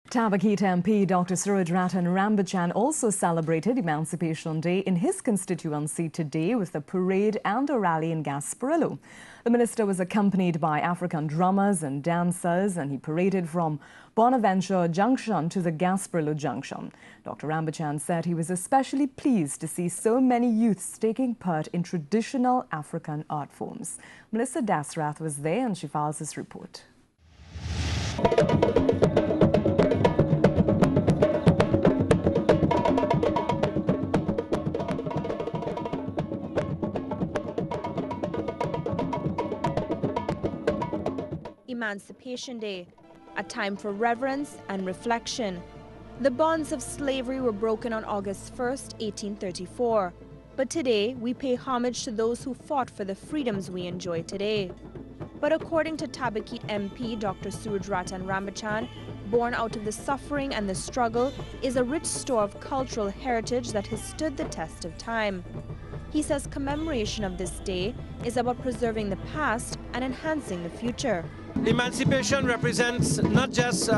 Tabakit MP Dr. Suraj Ratan Rambachan also celebrated Emancipation Day in his constituency today with a parade and a rally in Gasparillo. The minister was accompanied by African drummers and dancers, and he paraded from Bonaventure Junction to the Gasparillo Junction. Dr. Rambachan said he was especially pleased to see so many youths taking part in traditional African art forms. Melissa Dasrath was there and she files this report. Emancipation Day, a time for reverence and reflection. The bonds of slavery were broken on August 1st, 1834. But today, we pay homage to those who fought for the freedoms we enjoy today. But according to Tabakit MP Dr. Suraj Ratan Rambachan, born out of the suffering and the struggle is a rich store of cultural heritage that has stood the test of time. He says commemoration of this day is about preserving the past and enhancing the future. Emancipation represents not just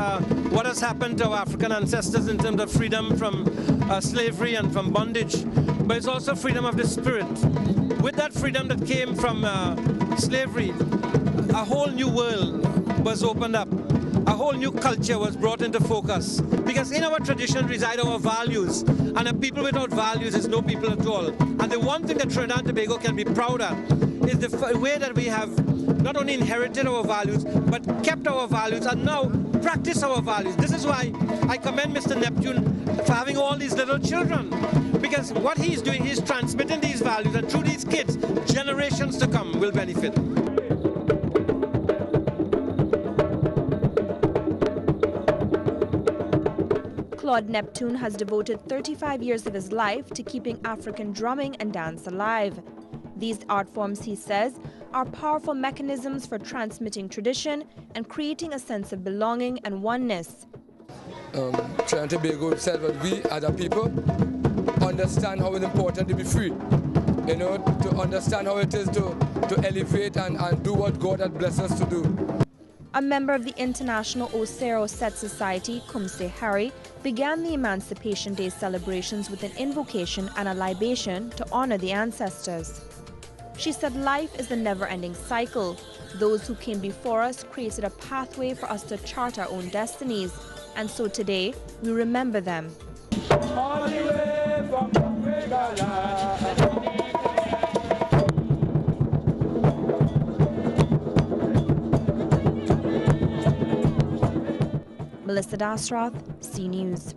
what has happened to our African ancestors in terms of freedom from slavery and from bondage, but it's also freedom of the spirit. With that freedom that came from slavery, a whole new world was opened up. A whole new culture was brought into focus, because in our tradition reside our values, and a people without values is no people at all. And the one thing that Trinidad and Tobago can be proud of is the way that we have not only inherited our values, but kept our values and now practice our values. This is why I commend Mr. Neptune for having all these little children, because what he's doing, he's transmitting these values, and through these kids, generations to come will benefit. Claude Neptune has devoted 35 years of his life to keeping African drumming and dance alive. These art forms, he says, are powerful mechanisms for transmitting tradition and creating a sense of belonging and oneness. Trinidad and Tobago said that we as a people understand how it's important to be free. You know, to understand how it is to elevate and do what God has blessed us to do. A member of the International Osero Set Society, Kumse Harry, began the Emancipation Day celebrations with an invocation and a libation to honor the ancestors. She said life is a never-ending cycle. Those who came before us created a pathway for us to chart our own destinies, and so today we remember them. All the way from Melissa Dasrath, CNews.